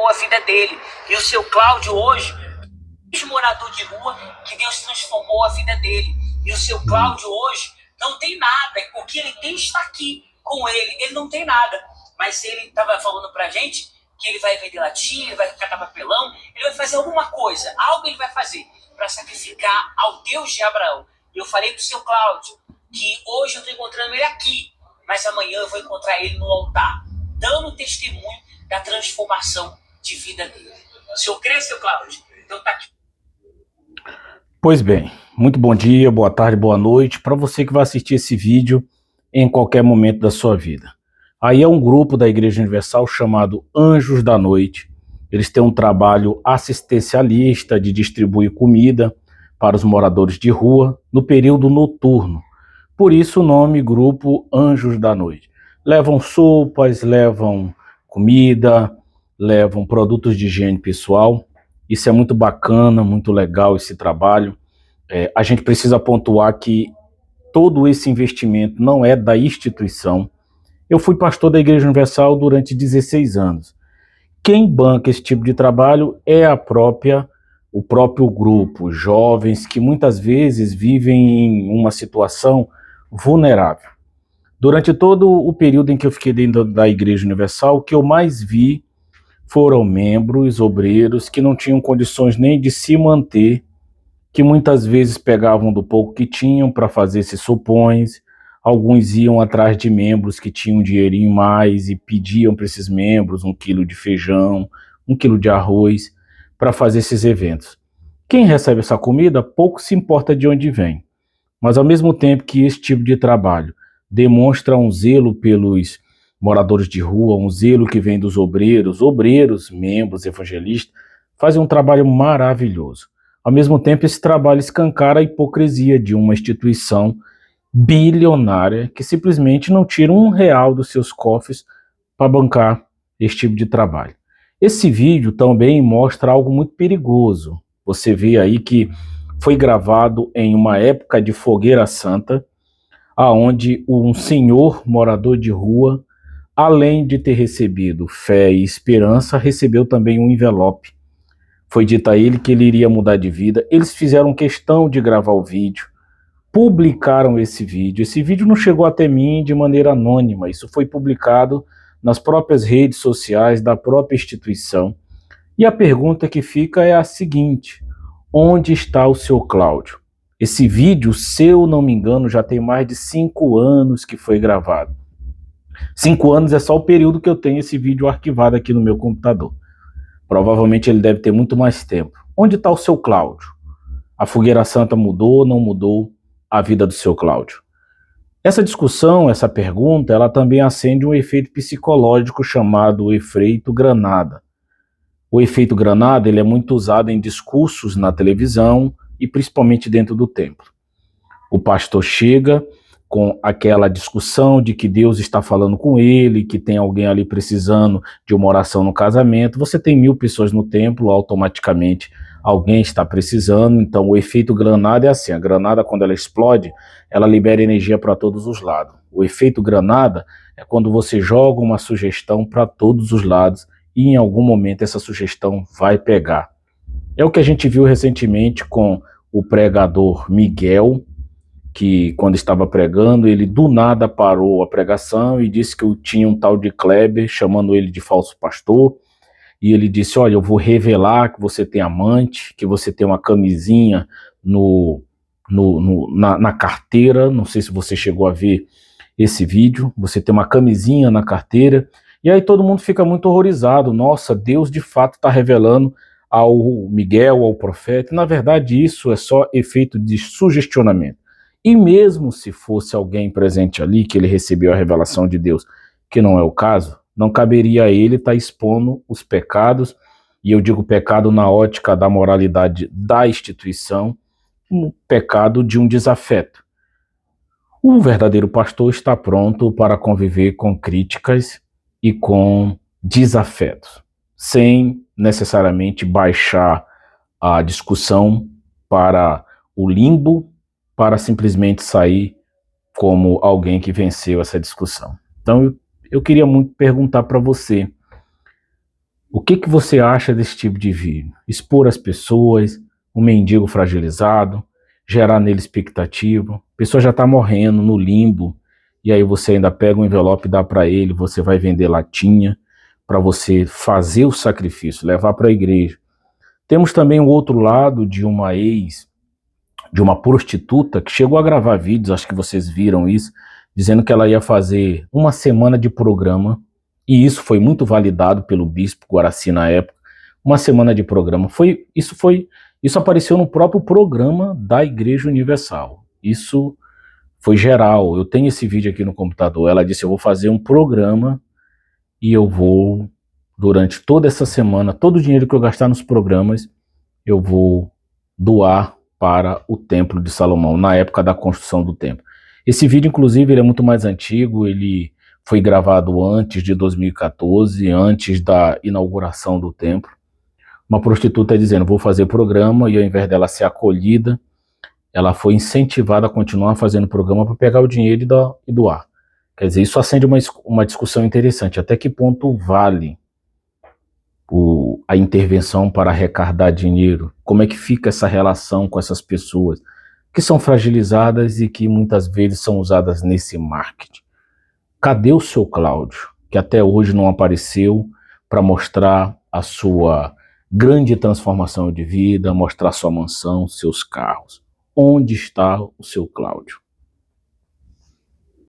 transformou a vida dele. E o seu Cláudio hoje, morador de rua, que Deus transformou a vida dele. E o seu Cláudio hoje não tem nada, o que ele tem está aqui com ele não tem nada, mas ele estava falando pra gente que ele vai vender latinha, ele vai catar papelão, ele vai fazer alguma coisa, algo ele vai fazer para sacrificar ao Deus de Abraão. E eu falei pro seu Cláudio que hoje eu estou encontrando ele aqui, mas amanhã eu vou encontrar ele no altar, dando testemunho da transformação de vida dele. O senhor crê, seu Cláudio? Então tá aqui. Pois bem, muito bom dia, boa tarde, boa noite para você que vai assistir esse vídeo em qualquer momento da sua vida. Aí é um grupo da Igreja Universal chamado Anjos da Noite. Eles têm um trabalho assistencialista de distribuir comida para os moradores de rua no período noturno. Por isso o nome Grupo Anjos da Noite. Levam sopas, levam comida, levam produtos de higiene pessoal. Isso é muito bacana, muito legal esse trabalho. A gente precisa pontuar que todo esse investimento não é da instituição. Eu fui pastor da Igreja Universal durante 16 anos. Quem banca esse tipo de trabalho é o próprio grupo, jovens que muitas vezes vivem em uma situação vulnerável. Durante todo o período em que eu fiquei dentro da Igreja Universal, o que eu mais vi foram membros, obreiros, que não tinham condições nem de se manter, que muitas vezes pegavam do pouco que tinham para fazer esses sopões. Alguns iam atrás de membros que tinham um dinheirinho mais e pediam para esses membros 1 quilo de feijão, 1 quilo de arroz, para fazer esses eventos. Quem recebe essa comida pouco se importa de onde vem, mas ao mesmo tempo que esse tipo de trabalho demonstra um zelo pelos moradores de rua, um zelo que vem dos obreiros, membros, evangelistas, fazem um trabalho maravilhoso. Ao mesmo tempo, esse trabalho escancara a hipocrisia de uma instituição bilionária que simplesmente não tira R$1 dos seus cofres para bancar esse tipo de trabalho. Esse vídeo também mostra algo muito perigoso. Você vê aí que foi gravado em uma época de fogueira santa, aonde um senhor morador de rua, além de ter recebido fé e esperança, recebeu também um envelope. Foi dito a ele que ele iria mudar de vida. Eles fizeram questão de gravar o vídeo, publicaram esse vídeo. Esse vídeo não chegou até mim de maneira anônima, isso foi publicado nas próprias redes sociais da própria instituição. E a pergunta que fica é a seguinte: onde está o seu Cláudio? Esse vídeo, se eu não me engano, já tem mais de 5 anos que foi gravado. 5 anos é só o período que eu tenho esse vídeo arquivado aqui no meu computador. Provavelmente ele deve ter muito mais tempo. Onde está o seu Cláudio? A fogueira santa mudou ou não mudou a vida do seu Cláudio? Essa discussão, essa pergunta, ela também acende um efeito psicológico chamado efeito granada. O efeito granada, ele é muito usado em discursos na televisão e principalmente dentro do templo. O pastor chega com aquela discussão de que Deus está falando com ele, que tem alguém ali precisando de uma oração no casamento. Você tem 1000 pessoas no templo, automaticamente alguém está precisando. Então o efeito granada é assim: a granada, quando ela explode, ela libera energia para todos os lados. O efeito granada é quando você joga uma sugestão para todos os lados e em algum momento essa sugestão vai pegar. É o que a gente viu recentemente com o pregador Miguel, que quando estava pregando, ele do nada parou a pregação e disse que eu tinha um tal de Kleber chamando ele de falso pastor, e ele disse: olha, eu vou revelar que você tem amante, que você tem uma camisinha na carteira. Não sei se você chegou a ver esse vídeo. Você tem uma camisinha na carteira, e aí todo mundo fica muito horrorizado. Nossa, Deus de fato está revelando ao Miguel, ao profeta. Na verdade, isso é só efeito de sugestionamento. E mesmo se fosse alguém presente ali, que ele recebeu a revelação de Deus, que não é o caso, não caberia a ele estar expondo os pecados, e eu digo pecado na ótica da moralidade da instituição, um pecado de um desafeto. O verdadeiro pastor está pronto para conviver com críticas e com desafetos, sem necessariamente baixar a discussão para o limbo, para simplesmente sair como alguém que venceu essa discussão. Então eu queria muito perguntar para você: O que você acha desse tipo de vídeo? Expor as pessoas, o mendigo fragilizado, gerar nele expectativa, a pessoa já está morrendo no limbo, e aí você ainda pega um envelope e dá para ele, você vai vender latinha para você fazer o sacrifício, levar para a igreja. Temos também o outro lado de uma de uma prostituta que chegou a gravar vídeos, acho que vocês viram isso, dizendo que ela ia fazer uma semana de programa, e isso foi muito validado pelo bispo Guaraci na época, uma semana de programa. Isso apareceu no próprio programa da Igreja Universal. Isso foi geral. Eu tenho esse vídeo aqui no computador. Ela disse: eu vou fazer um programa e eu vou, durante toda essa semana, todo o dinheiro que eu gastar nos programas, eu vou doar para o Templo de Salomão, na época da construção do templo. Esse vídeo, inclusive, ele é muito mais antigo, ele foi gravado antes de 2014, antes da inauguração do templo. Uma prostituta dizendo: vou fazer programa, e ao invés dela ser acolhida, ela foi incentivada a continuar fazendo programa para pegar o dinheiro e doar. Quer dizer, isso acende uma discussão interessante. Até que ponto vale a intervenção para arrecadar dinheiro? Como é que fica essa relação com essas pessoas que são fragilizadas e que muitas vezes são usadas nesse marketing? Cadê o seu Cláudio, que até hoje não apareceu para mostrar a sua grande transformação de vida, mostrar sua mansão, seus carros? Onde está o seu Cláudio?